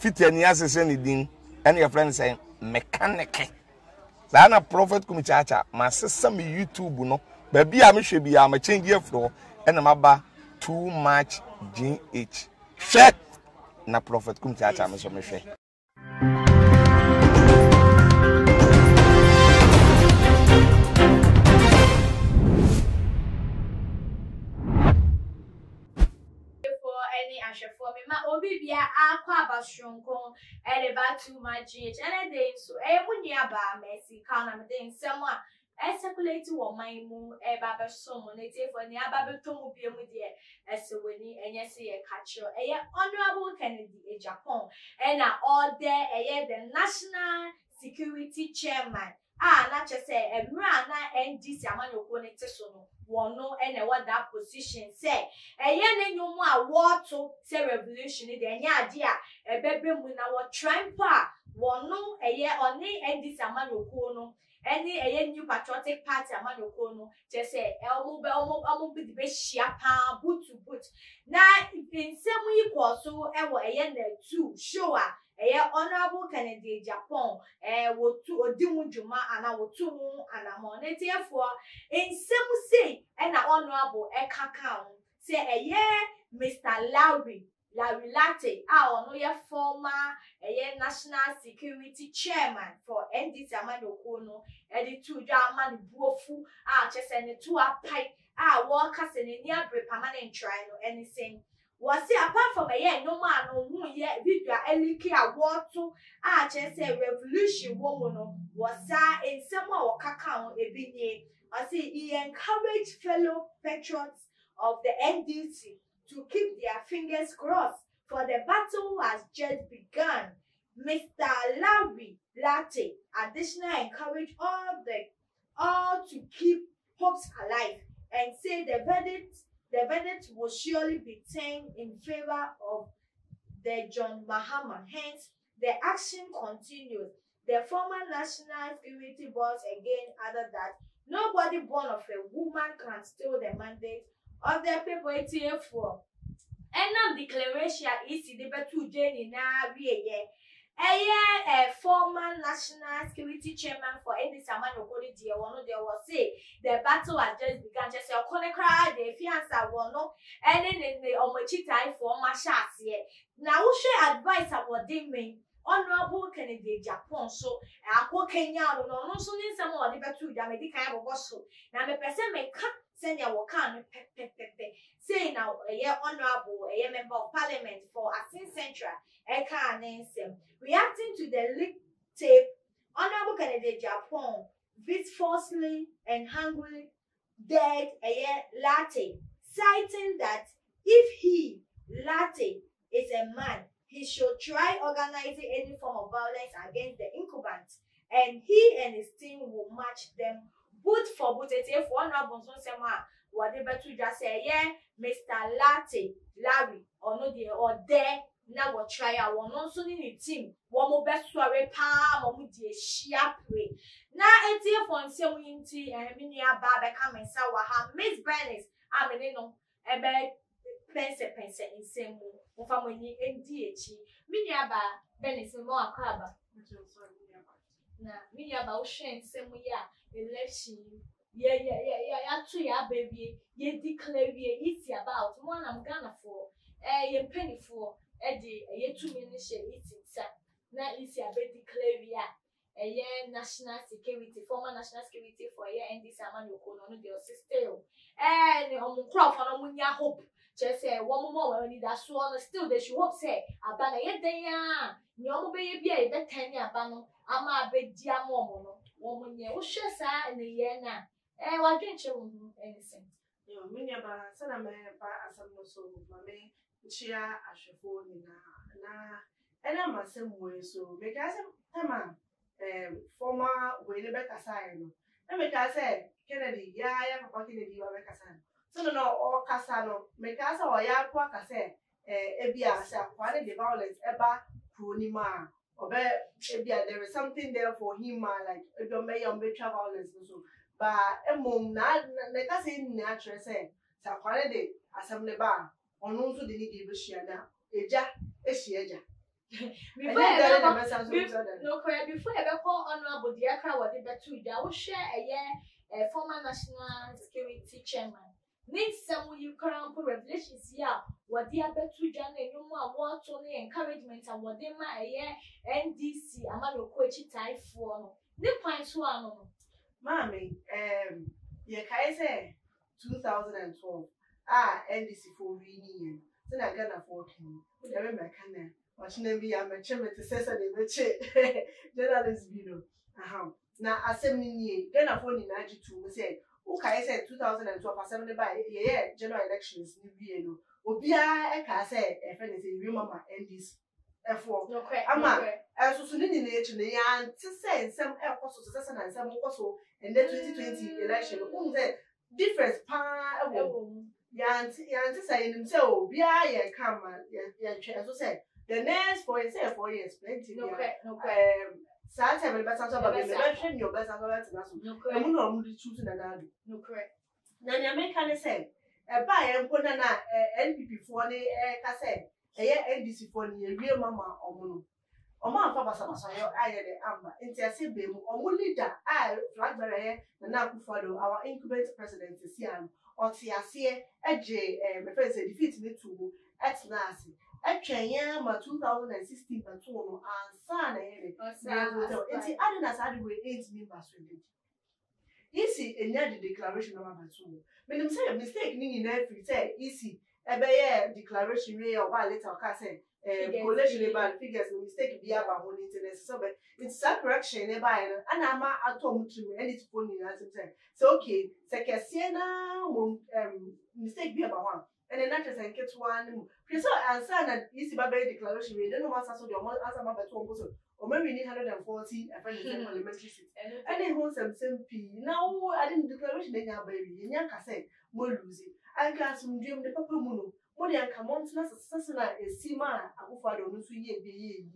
fitani asese ne din and your friend say mechanic Zana Prophet Kumichacha, my sister me YouTube no, baby I should be a change here floor and I'm about too much GH. Shit na Prophet Kumichacha me so me share. For me, my obi bia aqua bashunko, and about too much GH, and a day so a munia ba mercy, canam then someone. I circulate to my moon, a baba someone, for near Babaton be with dear, as a winnie, and yes, a catcher, a honorable Kennedy, a Japan, and all there, a the National Security Chairman. Not just say a rana and this amano connected so one no and what that position say. A yen no more water say revolution in the idea a baby when our trampa one no a year on and this amano kono any a new patriotic party amano kono just say elmo be the best shiapa boot to boot. Now in some equal so a yen two show. Honorable Kennedy Japan, wotu odimu juma ana wotu mu anamo ne therefore in some say and honorable kakao say Mr. Larry Latte no ya former National Security Chairman for NDC Amado Kono the two German buofu chese ne two pipe workers in near permanent trial anything. Was it apart from a year no man no yet video eliki water just a revolution woman was in someone cacao a binye. I say he encouraged fellow patriots of the NDC to keep their fingers crossed for the battle has just begun. Mr. Larry Latte additionally encouraged all to keep hopes alive and say the verdict will surely be turned in favor of the John Mahama. Hence, the action continues. The former National Security Boss again added that nobody born of a woman can steal the mandate of the people 84. And declaration is the better journey now a former National Security Chairman for any Samano Kodi dear one there was say the battle has just begun. Just a cry the fianza one and then the omachita for my shots here. Now we share advice about them mean Honorable Kennedy Japan so a Kenya no so in some of the better Jamaica so now the person may cut send your can say now a honorable a member of parliament for Asin Central reacting to the leaked tape, Honorable Kennedy Japan falsely and hungrily dead Latte, citing that if he, Latte, is a man, he should try organizing any form of violence against the incumbents, and he and his team will match them boot for boot. If Honorable Sonsema, whatever to just say, Mr. Latte, Larry, or no dear, or there. Now what try our one also in the team. One more best soiree palm or dear sharp way. Now it's here for some winty and minia barber come and sour ham. Miss Bernice, I'm in no a bed pense in same of family and DH. Minia bar Bernice more crabber. Now, minia bar shen same way election. Yeah, 2 year baby. Ye declare it's about one I'm gonna for a penny for. Eddie, a year 2 minutes eating, sir. Now is your baby Clavia, a year national security, former national security for a year and this amount you call on your sister. And crop on Munya hope. Just say 1 more when it has sworn still, they should hope say, a banner yet they are. No baby, a better 10 year banner. I'm a big dear mono. Woman, you sure, sir, in the year now. Eh, why don't you anything? You mean about some man by some so, mammy. Chia ashefo na I'm a same way so because time former way the better side no make I say Kennedy ya papa Kennedy wa better side so no all casano make us or ya kwa kase ebia say kwale the violence eba pronima obe ebia there is something there for him like ebia may better violence so but emom na ka say na try say sa kwale de asem ne ba ono nso de ni de be hia na eja ehia eja Before I call honorable the Accra what they better I will share a former national security chairman. Need some you crown for revelations here. What the other two Jan and no more war Tony encouragement and what they my NDC among Kochi type for the points one. Mommy, yeah, I say 2012. NDC for reunion. Then I got a 14. Never my canna. Watching them be a mature to say the journalist bureau. Now, as 7 years, then I phone in 92. Say, okay, I said 2012 for 70 by general elections. New Obia, I say, if anything, remember NDC. F4. As soon in nature, and to say some air success and some also in the 2020 election. Difference, saying himself, be I come and say the next 4 years, plenty. Saturday, but something your best and no choosing another. No correct. Now, you make kind of say a buy and put an NPP for the cassette, a NDC for the real mama or mono. O ma papa sama so yo ayede amba nti ase be mu o mu leader flag bearer na Akufo-Addo our incumbent president sian o ti ase eje me friend say defeat me to etna ase etwen ma 2016 but no ansa na yele nti adena sade we 8 members we isi enya the declaration number 2 menim say mistake ni na free say isi ebe declaration we o ba later ka say collation about figures mistake be about on internet so but it's a correction by and I'm atom to me and it's funny as so okay say na mistake be about one and then that is and get one so answer that easy by declaration we don't know what so the answer about to person or maybe need 140 parliamentary seats and then who some p now I didn't declaration then your baby nya ka say mo lose it I got some dream the papa muno more than come on to success na esima Akufo-Addo no so ye be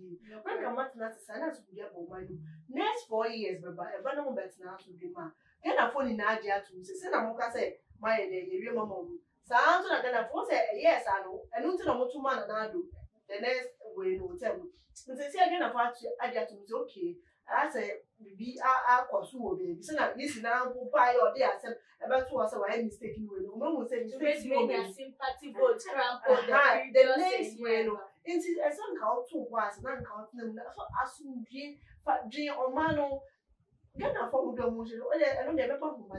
when come on to sana to be about money next 4 years baba e ba no bet na to be ma get phone na age atum say na mo ka say my dey ye mama mu sa so na get phone say yes ano enu nti na mo tuma na do the next way no tell me say again na for age atum say okay I say bibi a kwasu wo be say na this na go buy or dey accept about to us why mistake you no mo say mistake you no sympathy vote cramp the next way no it is a son how to was na count them so asumdie fa dwen o ma no get na for do mo so o dey no dey be pop mo fa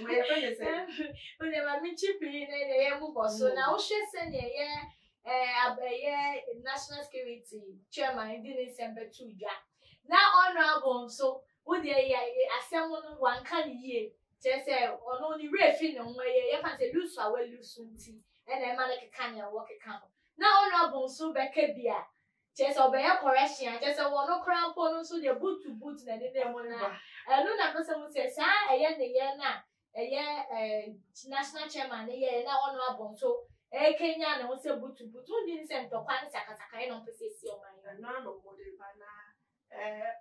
we friend say when ma mi chipi na ye mu boso na o hwe se ne ye national security chairman in December 2 ja now honorable so wo dey asem no wan kan ye say ono ni refi no nwe ye kan say lose awe lose nti e na e ma like kan ya work kan now honorable so beka bia say obey correction say wono crampo no so dey boot to boot na dey mo na no na person say sa eye ne ye na eye national chairman ye na honorable so Kenya na wose butu ndi nse ntokwa ntakataka no mpesesi o man na no model bana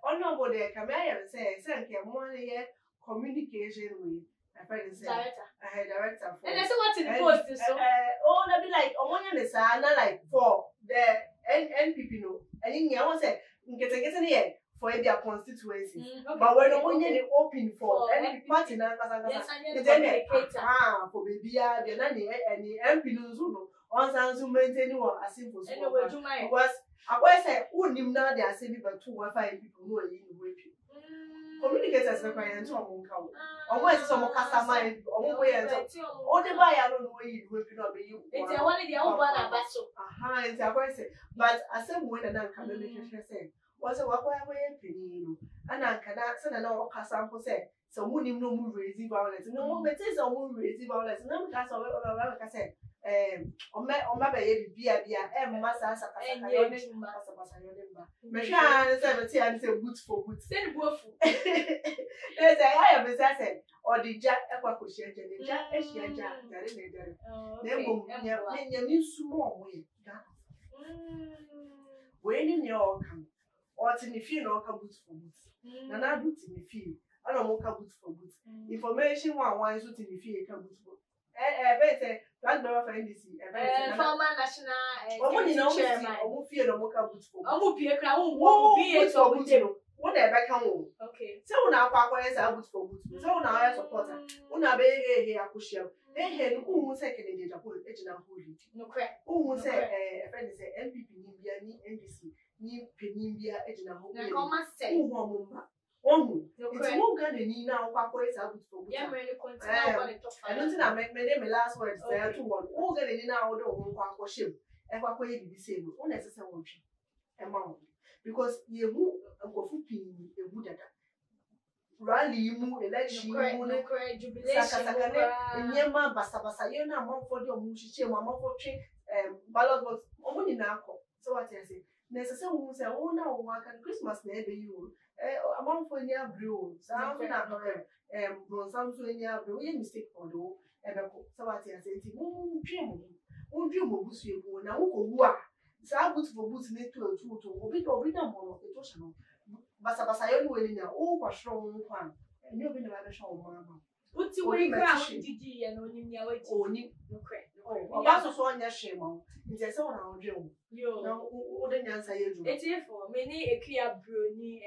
honorable de kamaya say nke mo ne ye communication we director for and so what in the post so that be like omonya ne sa na like for the NPP no and in here say nkete ne for their constituency but when omonya ne open for any party na kasa for bibia de na ne MP no so no on sanso maintain one asimple so because I say unim na dey say be 215 people no yi no we communicators na kwanya nti omo nka wo omo ese so mo kasa mai omo we ento o de ba ya no no yi no we no be you it's a one dey o ba na baso it's I say but asem we na nka me hwehwe say was a wakwa we pini no ana nka na se na o kasa mpo say so munim no mu raise violence no mo mete so mu raise violence na mo kasa we ka say Oma be ye bia emma sa yo ne pasa yo ne ba me hwa an 70 and say boot for boot send bofu e say ya be say odija ekwa ko hia je ne ja e hia ja dare ne dare na mo nya mi sumo omo ye ga we ni ne o kan o ti ni fi na o ka boot for boot na na do ti ni fi ana mo ka boot for boot information one so ti ni fi e ka boot for say black member for NDC former national chairman omo fear no mo ka boot for omo pie kra wo vie so wo dem wo na be kan wo okay say una akwa say boot for boot say una ya supporter una be he akohia he no hu say Kennedy Japo ejina holy no kra hu say friend say MPP ni bia ni NDC ni penin bia ejina holy na come say hu mo mba ohu it's mo ga ni na akwa say boot for boot yeah really continue on the top I don't think I make my last words there to one o ga ni na wo do hu akwa shem akwa ye bibi say no una say won twi ema because yehu enkofu pin ebu dada rally mu election mu ne jubilation enyema basabasa ye na amafo de omu hihie mu amafo twe ballot box omu ni na akọ so what I say necessary wo say wo na wo aka Christmas na ebe yi o amafo ni abre o sa na bronzam so ni abre o ye mistake for do ebeko so what I say ti mu twe mu busu ebu na wo ko wu a sa boot for boot ne to obi na mo no eto hye no basa yo ni we nya o kwahro wo nkwa ni obi na ba be hwe wo ma ba uti we kra wo didi ye no ni mia we ti oni no kra o ba so anya hwe mo nti se wo na wo dwe wo yo na wo de nyansa ye ju etifo me ni ekua broni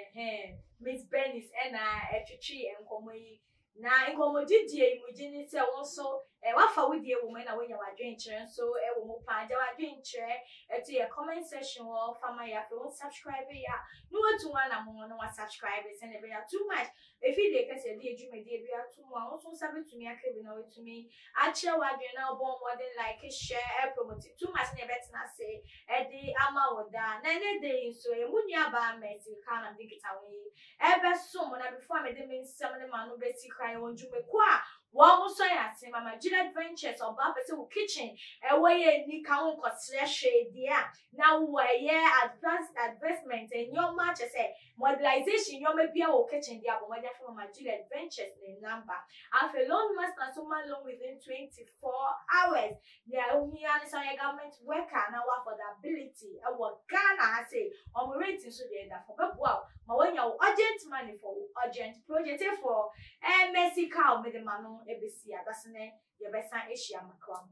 Miss Bernice na etwetwe enkomo yi na enkomo didi e mu gini se won so wafa wodi e wo me na wonya wadwen kire so e wo mo pa ja wadwen kire eti e comment section wo fama ya fe won subscribe ya no watu na mo no wa subscribe se ne be ya too much if you dey kase dey adwuma dey bia too mo won so sabe tumi akabi na wetumi a kire wadwen na obo modern like share promote too much ne betina say e dey ama woda na ne dey so e munua ba mesi kana digita we e be so mo na before me dey me nsem ne ma no be ti cry won dwuma kwa wo so ya se mama June Adventures oba pese wo kitchen we ni ka won kotre hwe dia na wo ye advancement nyoma che se mobilization nyoma bia wo kitchen dia bo moja for mama June Adventures the number afa loan master so man loan within 24 hours ya umi an so your government worker na wa for the ability e wo Ghana say o mo rating so dey da for beboa ma wonya urgent money for urgent project for Mercy cow me the manu ebesi adasene ye besa ehia makram